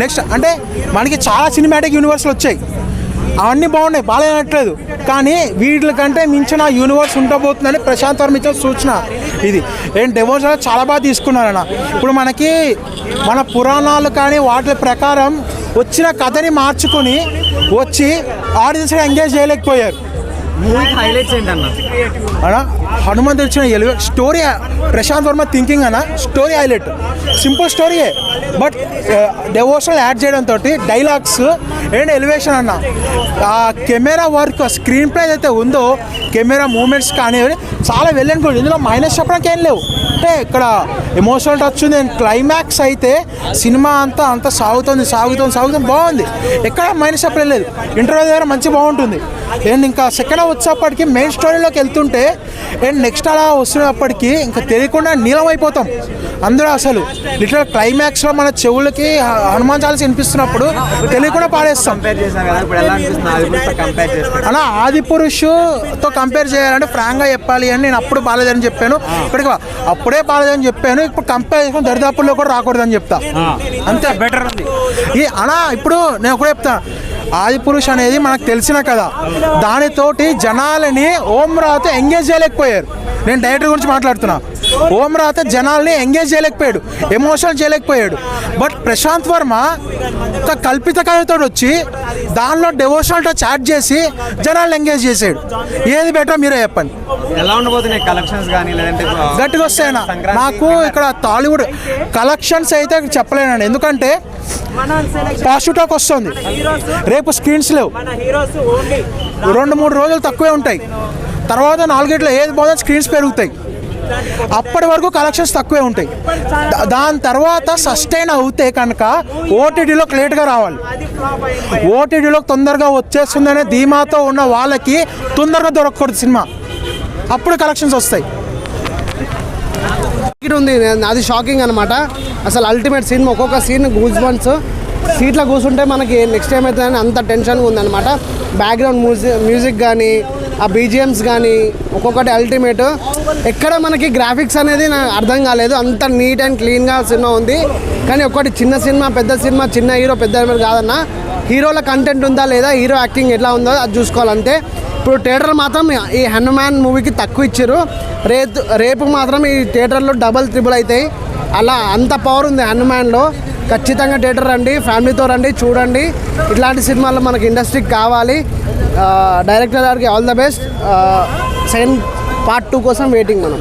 Next అంటే మనకి చాలా సినిమాటిక్ యూనివర్స్లు వచ్చాయి, అవన్నీ బాగున్నాయి, బాగాలేనట్లేదు. కానీ వీటికంటే మించిన యూనివర్స్ ఉండబోతుందని ప్రశాంత్ వర్మ ఇచ్చిన సూచన ఇది. డెవోషన్ చాలా బాగా తీసుకున్నారన్న. ఇప్పుడు మనకి మన పురాణాలు కానీ వాటి ప్రకారం వచ్చిన కథని మార్చుకొని వచ్చి ఆడియన్స్ ఎంగేజ్ చేయలేకపోయారు. హైలైట్స్ ఏంటన్నా అన్నా హనుమంత్ వచ్చిన స్టోరీ, ప్రశాంత్ వర్మ థింకింగ్ అన్న స్టోరీ హైలైట్, సింపుల్ స్టోరీయే బట్ డెవోషనల్ యాడ్ చేయడంతో డైలాగ్స్ అండ్ ఎలివేషన్ అన్న. ఆ కెమెరా వర్క్, స్క్రీన్ ప్లే అయితే ఉందో, కెమెరా మూమెంట్స్ కానీ చాలా వెళ్ళనుకోండి. ఇందులో మైనస్ చెప్పడానికి ఏం లేవు. అంటే ఇక్కడ ఎమోషనల్ టచ్ ఉంది. క్లైమాక్స్ అయితే సినిమా అంతా సాగుతుంది బాగుంది, ఎక్కడ మైనస్ చెప్పలేదు. ఇంటర్వ్యూ దగ్గర మంచి బాగుంటుంది. అండ్ ఇంకా సెకండ్ హాఫ్ వచ్చేప్పటికి మెయిన్ స్టోరీలోకి వెళ్తుంటే అండ్ నెక్స్ట్ అలా వస్తున్నప్పటికీ ఇంకా తెలియకుండా నీలం అయిపోతాం అందరూ. అసలు లిటరల్ క్లైమాక్స్లో మన చెవులకి హనుమాన్ చాలీసా వినిపిస్తున్నప్పుడు తెలియకుండా పాడేస్తాం అలా. ఆదిపురుషుతో కంపేర్ చేయాలంటే ఫ్రాంక్గా చెప్పాలి అని నేను అప్పుడు బాలేదని చెప్పాను, ఇప్పటికి అప్పుడే బాలేదని చెప్పాను. ఇప్పుడు కంపేర్ చేసుకుని దరిదాపుల్లో కూడా రాకూడదని చెప్తా, అంతే బెటర్ ఉంది అలా. ఇప్పుడు నేను ఒకటే చెప్తా, ఆదిపురుష్ అనేది మనకు తెలిసిన కదా, దానితోటి జనాలని ఓం రావుతో ఎంగేజ్ చేయలేకపోయారు. నేను డైరెక్టర్ గురించి మాట్లాడుతున్నా. ఓం రావుతో జనాల్ని ఎంగేజ్ చేయలేకపోయాడు, ఎమోషనల్ చేయలేకపోయాడు. బట్ ప్రశాంత్ వర్మ ఒక కల్పిత కథతో వచ్చి దానిలో డెవోషనల్ టచ్ యాడ్ చేసి జనాల్ని ఎంగేజ్ చేసాడు. ఏది బెటర్ మీరే చెప్పండి. ఎలా ఉండబోతున్నాయి కలెక్షన్స్ కానీ, లేదంటే గట్టిగా వస్తాయన్నా. నాకు ఇక్కడ టాలీవుడ్ కలెక్షన్స్ అయితే చెప్పలేనండి, ఎందుకంటే పాజిటివ్ టాక్ వస్తుంది. రేపు స్క్రీన్స్ లేవు, 2-3 రోజులు తక్కువే ఉంటాయి. తర్వాత 4 ఏది పోదా స్క్రీన్స్ పెరుగుతాయి. అప్పటి వరకు కలెక్షన్స్ తక్కువే ఉంటాయి. దాని తర్వాత సస్టైన్ అవుతే కనుక ఓటీటీలోకి లేట్గా రావాలి. ఓటీటీలోకి తొందరగా వచ్చేస్తుందనే ధీమాతో ఉన్న వాళ్ళకి తొందరగా దొరకకూడదు సినిమా, అప్పుడు కలెక్షన్స్ వస్తాయి. ఉంది అది షాకింగ్ అనమాట. అసలు అల్టిమేట్ సీన్, ఒక్కొక్క సీన్ గూస్ బంప్స్. సీట్లో కూర్చుంటే మనకి నెక్స్ట్ టైం అవుతుందని అంత టెన్షన్గా ఉందన్నమాట. బ్యాక్గ్రౌండ్ మ్యూజిక్ కానీ, ఆ బీజిఎమ్స్ కానీ ఒక్కొక్కటి అల్టిమేట్. ఎక్కడ మనకి గ్రాఫిక్స్ అనేది నాకు అర్థం కాలేదు, అంత నీట్ అండ్ క్లీన్గా సినిమా ఉంది. కానీ ఒకటి చిన్న సినిమా పెద్ద సినిమా, చిన్న హీరో పెద్ద హీరో కాదన్న, హీరోల కంటెంట్ ఉందా లేదా, హీరో యాక్టింగ్ ఎట్లా ఉందో అది చూసుకోవాలంతే. ఇప్పుడు థియేటర్ మాత్రం ఈ హనుమాన్ మూవీకి తక్కువ ఇచ్చారు, రేపు మాత్రం ఈ థియేటర్లో డబల్ ట్రిపుల్ అవుతాయి. అలా అంత పవర్ ఉంది హనుమాన్లో. ఖచ్చితంగా థియేటర్ రండి, ఫ్యామిలీతో రండి, చూడండి. ఇట్లాంటి సినిమాలు మనకి ఇండస్ట్రీకి కావాలి. డైరెక్టర్ గారికి all the best. Second part 2 కోసం వెయిటింగ్ మనం.